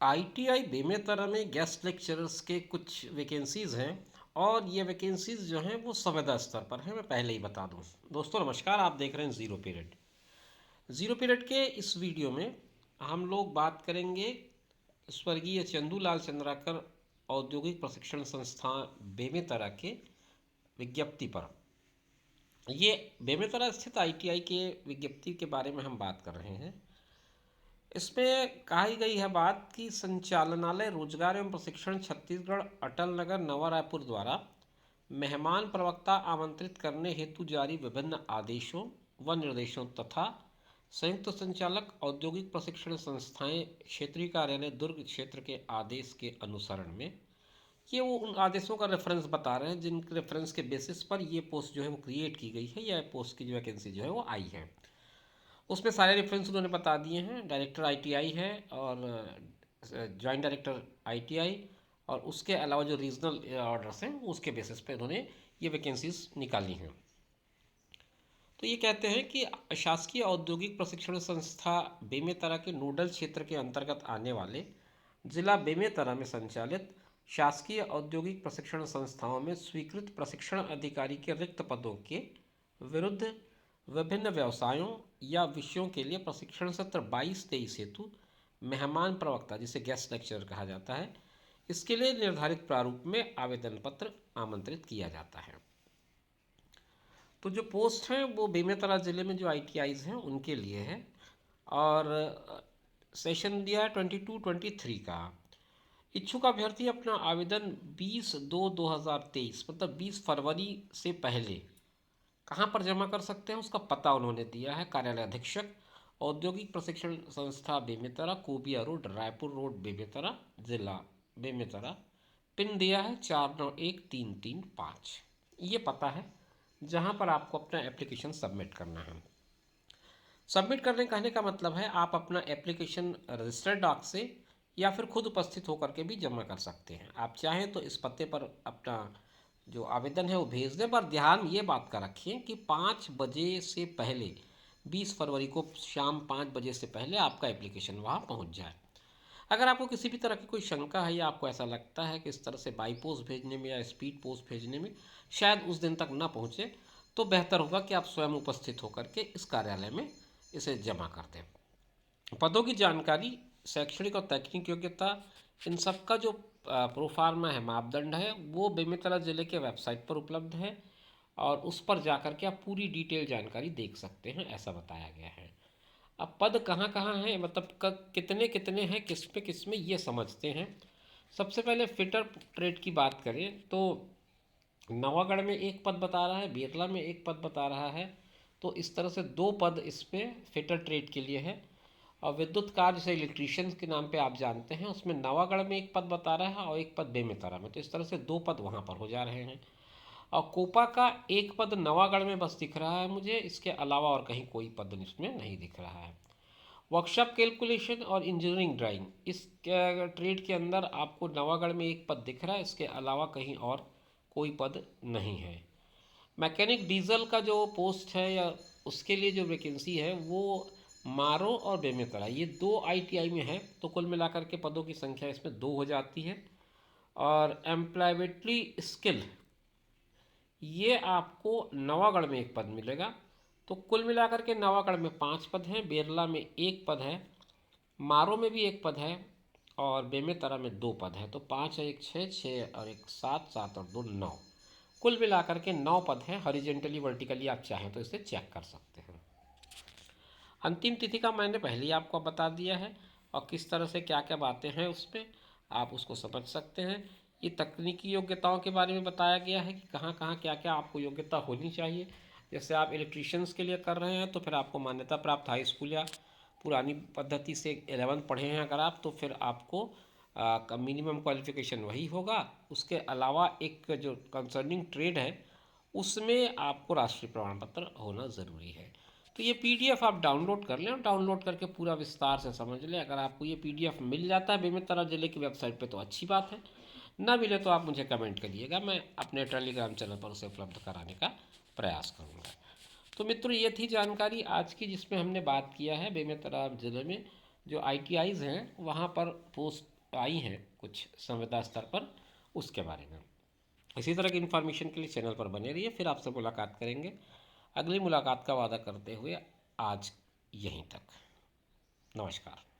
ITI Bemetara में guest lecturers के कुछ वैकेंसीज़ हैं और ये वैकेंसीज़ जो हैं वो संविदा स्तर पर हैं। मैं पहले ही बता दूं। दोस्तों नमस्कार, आप देख रहे हैं ज़ीरो पीरियड के इस वीडियो में हम लोग बात करेंगे स्वर्गीय चंदूलाल चंद्राकर औद्योगिक प्रशिक्षण संस्थान बेमेतरा के विज्ञप्ति पर। ये बेमेतरा स्थित आईटीआई के विज्ञप्ति के बारे में हम बात कर रहे हैं। इसमें कही गई है बात कि संचालनालय रोजगार एवं प्रशिक्षण छत्तीसगढ़ अटल नगर नवा रायपुर द्वारा मेहमान प्रवक्ता आमंत्रित करने हेतु जारी विभिन्न आदेशों व निर्देशों तथा संयुक्त संचालक औद्योगिक प्रशिक्षण संस्थाएं क्षेत्रीय कार्यालय दुर्ग क्षेत्र के आदेश के अनुसरण में ये वो उन आदेशों का रेफरेंस बता रहे हैं जिन रेफरेंस के बेसिस पर ये पोस्ट जो है वो क्रिएट की गई है या पोस्ट की जो वैकेंसी जो है वो आई है। उसमें सारे रेफरेंस उन्होंने बता दिए हैं। डायरेक्टर आईटीआई है और जॉइंट डायरेक्टर आईटीआई और उसके अलावा जो रीजनल ऑर्डर्स हैं उसके बेसिस पे उन्होंने ये वैकेंसीज निकाली हैं। तो ये कहते हैं कि शासकीय औद्योगिक प्रशिक्षण संस्था बेमेतरा के नोडल क्षेत्र के अंतर्गत आने वाले जिला बेमेतरा में संचालित शासकीय औद्योगिक प्रशिक्षण संस्थाओं में स्वीकृत प्रशिक्षण अधिकारी के रिक्त पदों के विरुद्ध विभिन्न व्यवसायों या विषयों के लिए प्रशिक्षण सत्र 22-23 हेतु मेहमान प्रवक्ता जिसे गेस्ट लेक्चरर कहा जाता है, इसके लिए निर्धारित प्रारूप में आवेदन पत्र आमंत्रित किया जाता है। तो जो पोस्ट हैं वो बेमेतरा ज़िले में जो आईटीआईज हैं उनके लिए है और सेशन दिया है 22-23 का। इच्छुक अभ्यर्थी अपना आवेदन 20/2/2023 मतलब 20 फरवरी से पहले कहाँ पर जमा कर सकते हैं उसका पता उन्होंने दिया है। कार्यालय अधीक्षक औद्योगिक प्रशिक्षण संस्था Bemetara, cobia road, Raipur road, Bemetara, जिला बेमेतरा। पिन दिया है 491335। ये पता है जहाँ पर आपको अपना एप्लीकेशन सबमिट करना है। सबमिट करने कहने का मतलब है आप अपना एप्लीकेशन रजिस्टर्ड डाक से या फिर खुद उपस्थित होकर के भी जमा कर सकते हैं। आप चाहें तो इस पते पर अपना जो आवेदन है वो भेज दें, पर ध्यान ये बात का रखिए कि 5 बजे से पहले 20 फरवरी को शाम 5 बजे से पहले आपका एप्लीकेशन वहाँ पहुँच जाए। अगर आपको किसी भी तरह की कोई शंका है या आपको ऐसा लगता है कि इस तरह से बाई पोस्ट भेजने में या स्पीड पोस्ट भेजने में शायद उस दिन तक ना पहुँचे, तो बेहतर होगा कि आप स्वयं उपस्थित होकर के इस कार्यालय में इसे जमा कर दें। पदों की जानकारी, शैक्षणिक और तकनीकी योग्यता, इन सब का जो प्रोफार्मा है, मापदंड है, वो बेमेतरा ज़िले के वेबसाइट पर उपलब्ध है और उस पर जाकर के आप पूरी डिटेल जानकारी देख सकते हैं, ऐसा बताया गया है। अब पद कहाँ कहाँ हैं, मतलब कितने कितने हैं, किस में ये समझते हैं। सबसे पहले फिटर ट्रेड की बात करें तो नवागढ़ में एक पद बता रहा है, बेरला में एक पद बता रहा है। तो इस तरह से 2 पद इसमें फिटर ट्रेड के लिए है। और विद्युत कार्य जैसे इलेक्ट्रीशियंस के नाम पे आप जानते हैं, उसमें नवागढ़ में एक पद बता रहा है और एक पद बेमेतरा में। तो इस तरह से 2 पद वहाँ पर हो जा रहे हैं। और कोपा का एक पद नवागढ़ में बस दिख रहा है मुझे, इसके अलावा और कहीं कोई पद इसमें नहीं दिख रहा है। वर्कशॉप कैलकुलेशन और इंजीनियरिंग ड्राइंग, इस ट्रेड के अंदर आपको नवागढ़ में एक पद दिख रहा है, इसके अलावा कहीं और कोई पद नहीं है। मैकेनिक डीजल का जो पोस्ट है या उसके लिए जो वैकेंसी है वो मारो और बेमेतरा, ये 2 आईटीआई में है। तो कुल मिलाकर के पदों की संख्या इसमें 2 हो जाती है। और एम्प्लॉयबिलिटी स्किल, ये आपको नवागढ़ में एक पद मिलेगा। तो कुल मिलाकर के नवागढ़ में 5 पद हैं, बेरला में 1 पद है, मारो में भी 1 पद है और बेमेतरा में 2 पद है। तो 5 है, 1 6, 6 और 1 7, 7 और 2 9, कुल मिलाकर के 9 पद हैं। हॉरिजॉन्टली वर्टिकली आप चाहें तो इसे चेक कर सकते हैं। अंतिम तिथि का मैंने पहले ही आपको बता दिया है और किस तरह से क्या क्या बातें हैं उसमें आप उसको समझ सकते हैं। ये तकनीकी योग्यताओं के बारे में बताया गया है कि कहाँ कहाँ क्या क्या आपको योग्यता होनी चाहिए। जैसे आप इलेक्ट्रीशियंस के लिए कर रहे हैं तो फिर आपको मान्यता प्राप्त हाई स्कूल या पुरानी पद्धति से 11th पढ़े हैं अगर आप, तो फिर आपको मिनिमम क्वालिफिकेशन वही होगा। उसके अलावा एक जो कंसर्निंग ट्रेड है उसमें आपको राष्ट्रीय प्रमाण पत्र होना ज़रूरी है। तो ये पीडीएफ आप डाउनलोड कर लें और डाउनलोड करके पूरा विस्तार से समझ लें। अगर आपको ये पीडीएफ मिल जाता है बेमेतरा ज़िले की वेबसाइट पे तो अच्छी बात है, ना मिले तो आप मुझे कमेंट करिएगा, मैं अपने टेलीग्राम चैनल पर उसे उपलब्ध कराने का प्रयास करूँगा। तो मित्रों, ये थी जानकारी आज की जिसमें हमने बात किया है बेमेतरा ज़िले में जो ITIs हैं वहाँ पर पोस्ट आई हैं कुछ संविदा स्तर पर, उसके बारे में। इसी तरह की इन्फॉर्मेशन के लिए चैनल पर बने रहिए। फिर आपसे मुलाकात करेंगे। अगली मुलाकात का वादा करते हुए आज यहीं तक। नमस्कार।